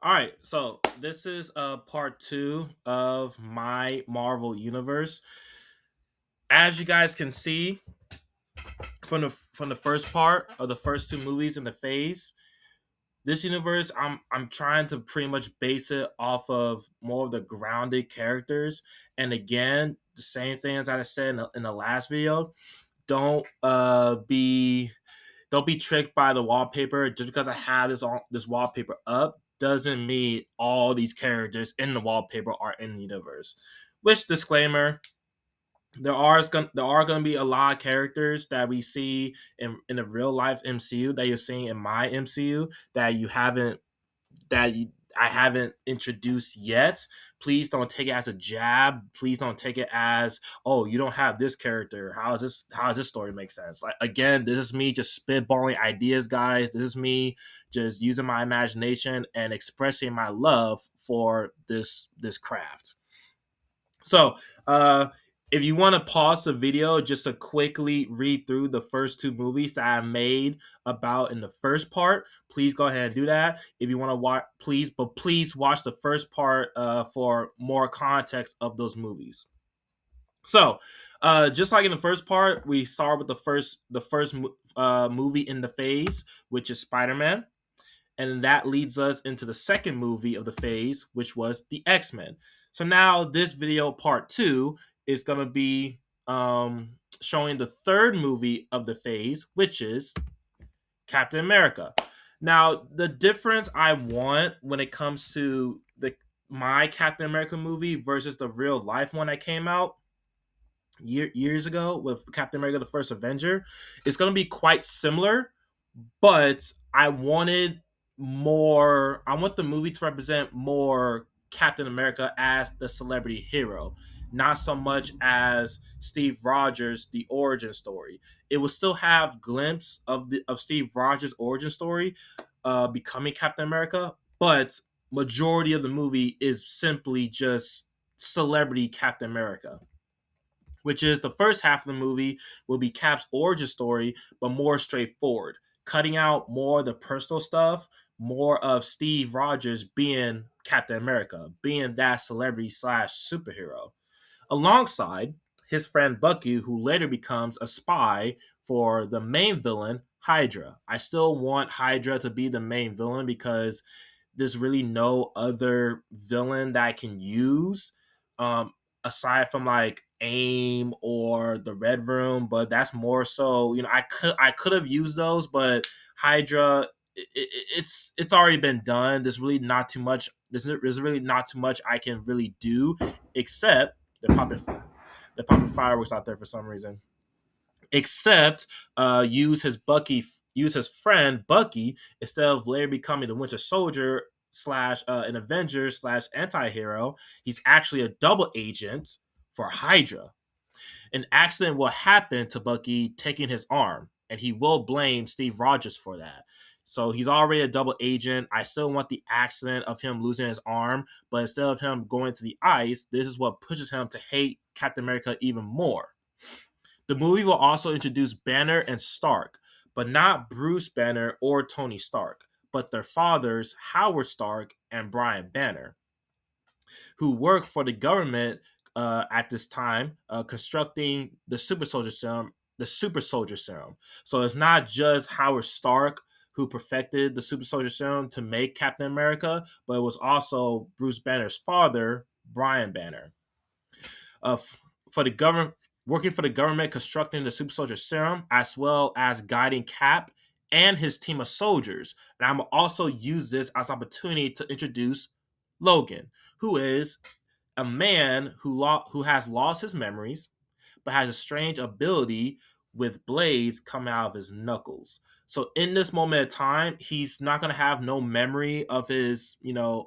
All right, so this is part two of my Marvel universe. As you guys can see from the first part of the first two movies in the phase, this universe I'm trying to pretty much base it off of more of the grounded characters. And again, the same thing as I said in the last video. Don't don't be tricked by the wallpaper. Just because I have this wallpaper up doesn't mean all these characters in the wallpaper are in the universe. Which disclaimer, there are gonna be a lot of characters that we see in the real life MCU that you're seeing in my MCU that you haven't that you I haven't introduced yet. Please don't take it as a jab. Please don't take it as, oh, you don't have this character. How does this story make sense? Like, again, this is me just spitballing ideas, guys. This is me just using my imagination and expressing my love for this craft. So, if you want to pause the video just to quickly read through the first two movies that I made about in the first part, please go ahead and do that. If you want to watch, please watch the first part for more context of those movies. So, just like in the first part, we start with the first movie in the phase, which is Spider-Man, and that leads us into the second movie of the phase, which was the X-Men. So now this video part two is going to be showing the third movie of the phase, which is Captain America. Now, the difference I want when it comes to the my Captain America movie versus the real life one that came out years ago with Captain America: The First Avenger, is going to be quite similar, but I want the movie to represent more Captain America as the celebrity hero, not so much as Steve Rogers the origin story. It will still have glimpse of Steve Rogers origin story becoming Captain America, but majority of the movie is simply just celebrity Captain America, which is the first half of the movie will be Cap's origin story, but more straightforward, cutting out more of the personal stuff, more of Steve Rogers being Captain America, being that celebrity slash superhero, alongside his friend Bucky, who later becomes a spy for the main villain, Hydra. I still want Hydra to be the main villain because there's really no other villain that I can use um, aside from like AIM or the Red Room, but that's more so. I could have used those, but Hydra, it's already been done. There's really not too much. There's really not too much I can really do except they're popping fireworks out there for some reason. Except use his friend Bucky instead of later becoming the Winter Soldier slash an Avenger slash anti-hero. He's actually a double agent for Hydra. An accident will happen to Bucky taking his arm, and he will blame Steve Rogers for that. So he's already a double agent. I still want the accident of him losing his arm, but instead of him going to the ice, this is what pushes him to hate Captain America even more. The movie will also introduce Banner and Stark, but not Bruce Banner or Tony Stark, but their fathers, Howard Stark and Brian Banner, who work for the government at this time, constructing the super soldier serum. The super soldier serum. So it's not just Howard Stark who perfected the super soldier serum to make Captain America, but it was also Bruce Banner's father, Brian Banner. uh, for the government, working for the government, constructing the super soldier serum, as well as guiding Cap and his team of soldiers. And I'm also use this as opportunity to introduce Logan, who is a man who has lost his memories, but has a strange ability with blades coming out of his knuckles. So in this moment of time, he's not gonna have no memory of his,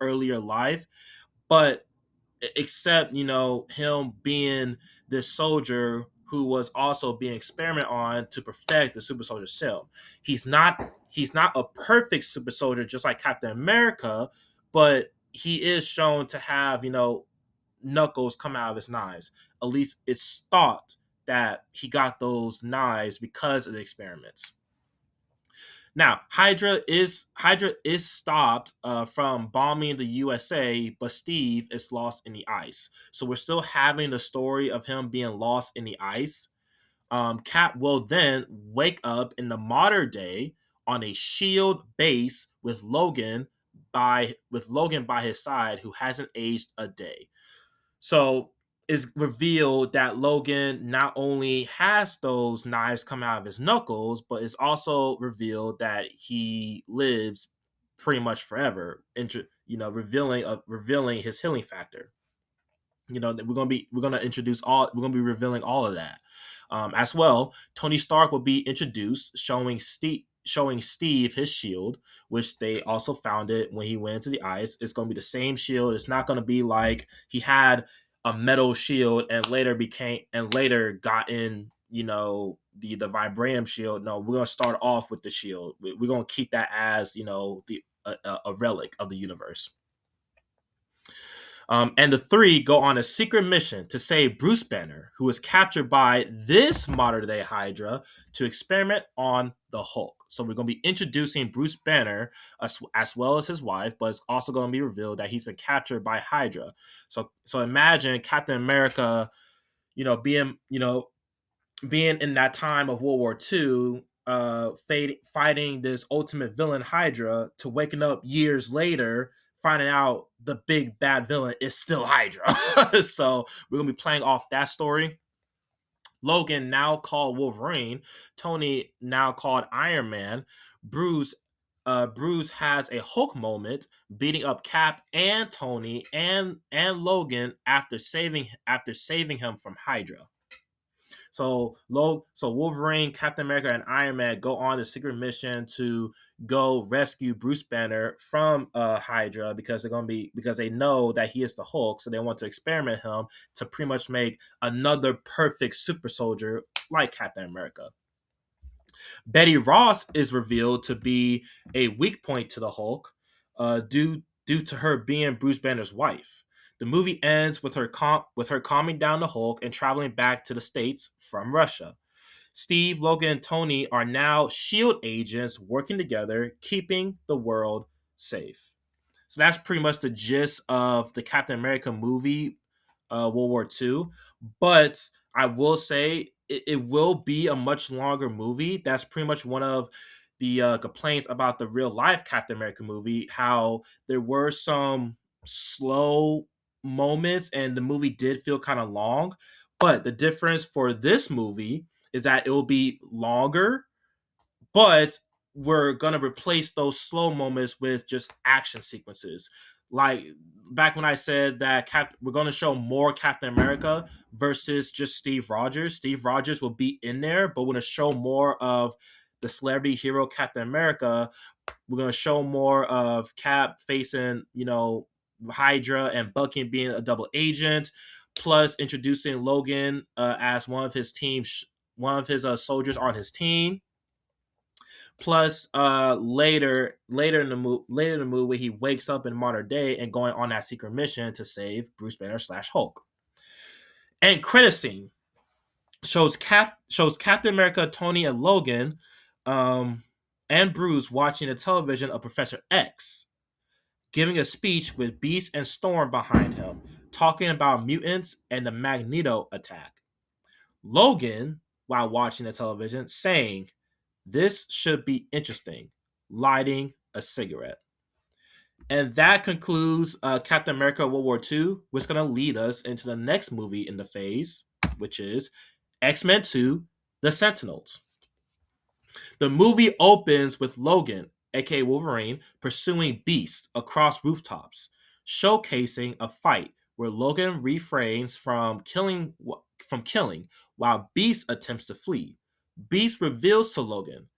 earlier life, but except him being this soldier who was also being experimented on to perfect the super soldier serum. He's not a perfect super soldier just like Captain America, but he is shown to have knuckles come out of his knives. At least it's thought that he got those knives because of the experiments. Now, Hydra is stopped from bombing the USA, but Steve is lost in the ice. So we're still having the story of him being lost in the ice. Cap will then wake up in the modern day on a Shield base with Logan by his side, who hasn't aged a day. So it's revealed that Logan not only has those knives come out of his knuckles, but it's also revealed that he lives pretty much forever. Revealing his healing factor. We're gonna be revealing all of that. As well, Tony Stark will be introduced, showing Steve his shield, which they also found it when he went into the ice. It's going to be the same shield. It's not going to be like he had a metal shield and later got in, the vibranium shield. No, we're going to start off with the shield. We're going to keep that as, a relic of the universe. And the three go on a secret mission to save Bruce Banner, who was captured by this modern day Hydra to experiment on the Hulk. So we're going to be introducing Bruce Banner as well as his wife, but it's also going to be revealed that he's been captured by Hydra. So imagine Captain America, being being in that time of World War II, fighting this ultimate villain Hydra, to waking up years later, finding out the big bad villain is still Hydra. So we're gonna be playing off that story. Logan, now called Wolverine, Tony, now called Iron Man, Bruce. Bruce has a Hulk moment, beating up Cap and Tony and Logan after saving him from Hydra. So Wolverine, Captain America, and Iron Man go on a secret mission to go rescue Bruce Banner from Hydra, because they know that he is the Hulk, so they want to experiment him to pretty much make another perfect super soldier like Captain America. Betty Ross is revealed to be a weak point to the Hulk, due to her being Bruce Banner's wife. The movie ends with her calming down the Hulk and traveling back to the States from Russia. Steve, Logan, and Tony are now Shield agents working together, keeping the world safe. So that's pretty much the gist of the Captain America movie, World War II. But I will say it will be a much longer movie. That's pretty much one of the complaints about the real life Captain America movie, how there were some slow moments and the movie did feel kind of long. But the difference for this movie is that it will be longer, but we're gonna replace those slow moments with just action sequences. Like back when I said that we're gonna show more Captain America versus just Steve Rogers. Steve Rogers will be in there, but we're gonna show more of the celebrity hero Captain America. We're gonna show more of Cap facing, Hydra, and Bucky being a double agent, plus introducing Logan as one of his soldiers on his team. Plus, later in the movie, he wakes up in modern day and going on that secret mission to save Bruce Banner slash Hulk. And credit scene shows Captain America, Tony, and Logan, and Bruce watching the television of Professor X, giving a speech with Beast and Storm behind him, talking about mutants and the Magneto attack. Logan, while watching the television, saying, "This should be interesting," lighting a cigarette. And that concludes Captain America World War II, which is going to lead us into the next movie in the phase, which is X-Men 2, The Sentinels. The movie opens with Logan, aka Wolverine, pursuing Beast across rooftops, showcasing a fight where Logan refrains from killing while Beast attempts to flee. Beast reveals to Logan,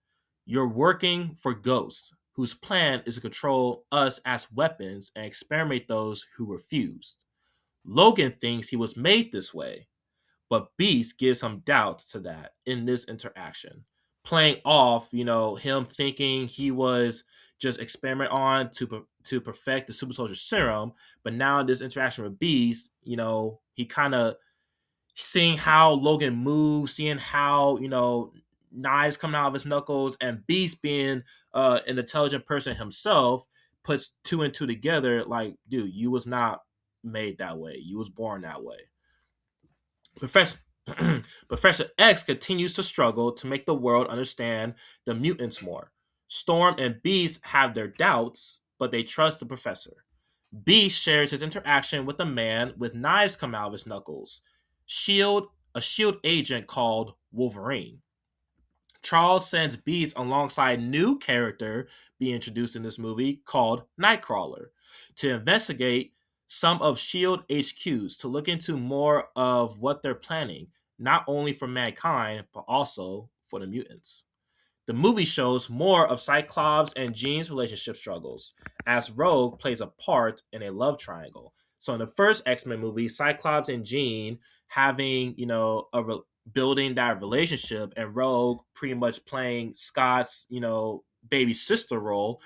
"You're working for Ghost, whose plan is to control us as weapons and experiment those who refused." Logan thinks he was made this way, but Beast gives some doubts to that in this interaction, playing off, him thinking he was just experiment on to perfect the super soldier serum. But now in this interaction with Beast, he kind of seeing how Logan moves, seeing how knives coming out of his knuckles, and Beast being an intelligent person himself puts two and two together. Like, dude, you was not made that way. You was born that way. Professor Professor X continues to struggle to make the world understand the mutants more. Storm and Beast have their doubts, but they trust the professor. Beast shares his interaction with a man with knives come out of his knuckles. Shield, a Shield agent called Wolverine. Charles sends Beast alongside new character being introduced in this movie called Nightcrawler to investigate some of Shield HQs to look into more of what they're planning, not only for mankind but also for the mutants. The movie shows more of Cyclops and Jean's relationship struggles, as Rogue plays a part in a love triangle. So in the first X-Men movie, Cyclops and Jean having, building that relationship, and Rogue pretty much playing Scott's, baby sister role.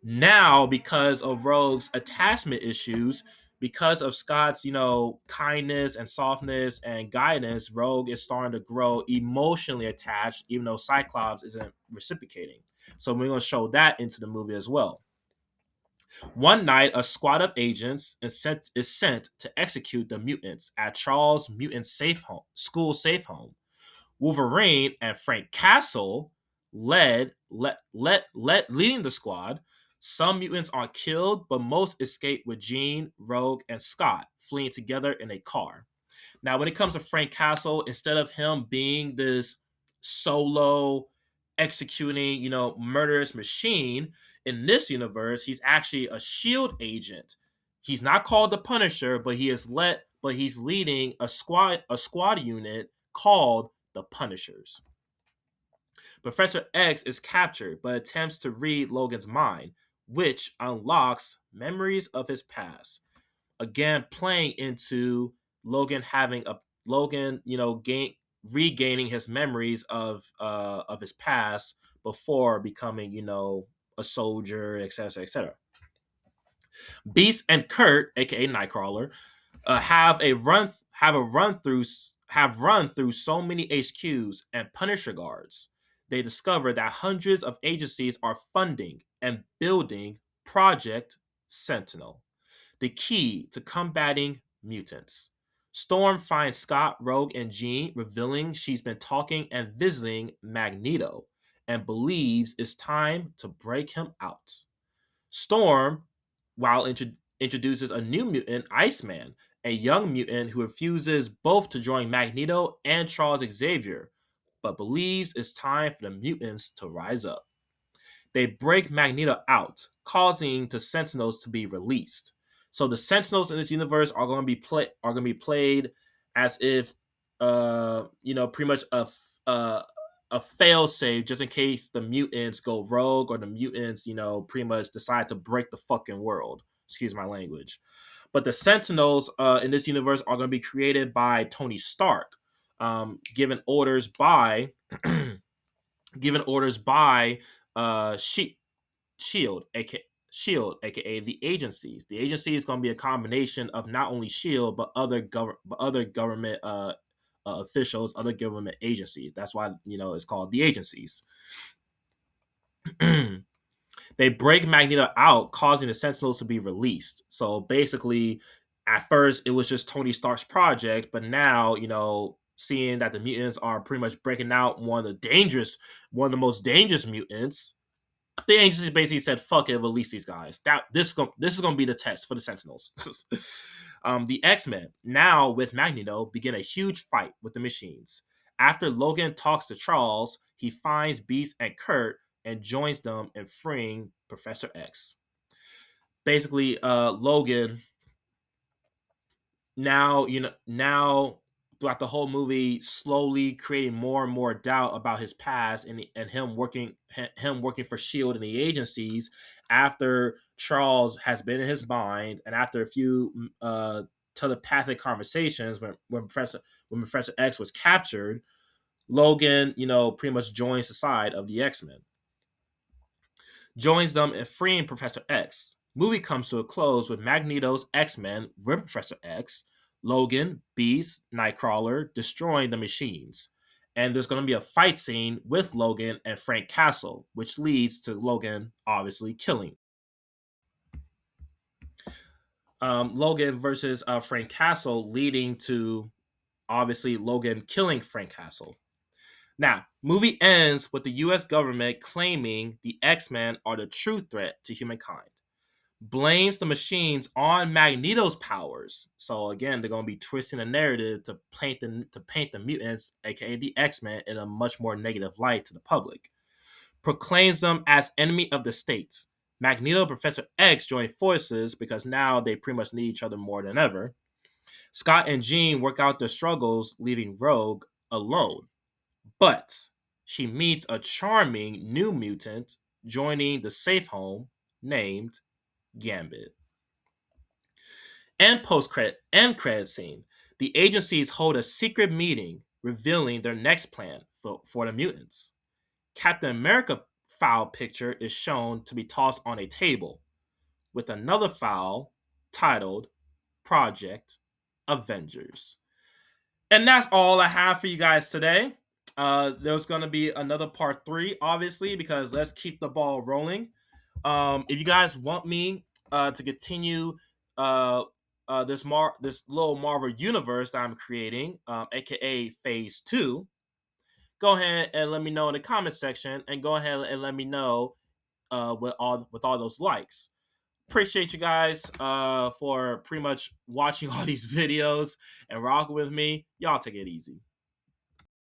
Now, because of Rogue's attachment issues, because of Scott's, kindness and softness and guidance, Rogue is starting to grow emotionally attached, even though Cyclops isn't reciprocating. So we're going to show that into the movie as well. One night, a squad of agents is sent to execute the mutants at Charles' mutant school safe home. Wolverine and Frank Castle leading the squad. Some mutants are killed, but most escape with Jean, Rogue, and Scott fleeing together in a car. Now, when it comes to Frank Castle, instead of him being this solo executing, murderous machine, in this universe, he's actually a shield agent. He's not called the Punisher, but he's leading a squad unit called the Punishers. Professor X is captured but attempts to read Logan's mind, which unlocks memories of his past. Again, playing into Logan, regaining his memories of his past before becoming, a soldier, etc., etc. Beast and Kurt, aka Nightcrawler, have run through so many HQs and Punisher guards. They discover that hundreds of agencies are funding and building Project Sentinel, the key to combating mutants. Storm finds Scott, Rogue, and Jean, revealing she's been talking and visiting Magneto and believes it's time to break him out. Storm, while introduces a new mutant, Iceman, a young mutant who refuses both to join Magneto and Charles Xavier, but believes it's time for the mutants to rise up. They break Magneto out, causing the Sentinels to be released. So the Sentinels in this universe are going to be played as if, pretty much a fail safe, just in case the mutants go rogue or the mutants, pretty much decide to break the fucking world. Excuse my language. But the Sentinels in this universe are going to be created by Tony Stark, given orders by given orders by Shield, aka the agencies. The agency is going to be a combination of not only Shield but other government officials, other government agencies. That's why it's called the agencies. They break Magneto out, causing the Sentinels to be released. So basically, at first it was just Tony Stark's project, but now seeing that the mutants are pretty much breaking out one of the most dangerous mutants, the agency basically said, "Fuck it, release these guys." This is going to be the test for the Sentinels. The X-Men, now with Magneto, begin a huge fight with the machines. After Logan talks to Charles, he finds Beast and Kurt and joins them in freeing Professor X. Basically, Logan now throughout the whole movie, slowly creating more and more doubt about his past, and him working for Shield and the agencies after Charles has been in his mind, and after a few telepathic conversations when Professor X was captured, Logan, pretty much joins the side of the X-Men. Joins them in freeing Professor X. Movie comes to a close with Magneto's X-Men with Professor X, Logan, Beast, Nightcrawler destroying the machines. And there's going to be a fight scene with Logan and Frank Castle, which leads to Logan obviously killing. Logan versus Frank Castle, leading to obviously Logan killing Frank Castle. Now, movie ends with the US government claiming the X-Men are the true threat to humankind. Blames the machines on Magneto's powers. So again, they're going to be twisting the narrative to paint the mutants, aka the X-Men, in a much more negative light to the public. Proclaims them as enemy of the state. Magneto and Professor X join forces because now they pretty much need each other more than ever. Scott and Jean work out their struggles, leaving Rogue alone. But she meets a charming new mutant joining the safe home named Gambit. And end credit scene. The agencies hold a secret meeting revealing their next plan for the mutants. Captain America file picture is shown to be tossed on a table, with another file titled Project Avengers. And that's all I have for you guys today. There's going to be another part 3, obviously, because let's keep the ball rolling. If you guys want me to continue this little Marvel universe that I'm creating, aka Phase 2, go ahead and let me know in the comment section, and go ahead and let me know with all those likes. Appreciate you guys for pretty much watching all these videos and rocking with me. Y'all take it easy.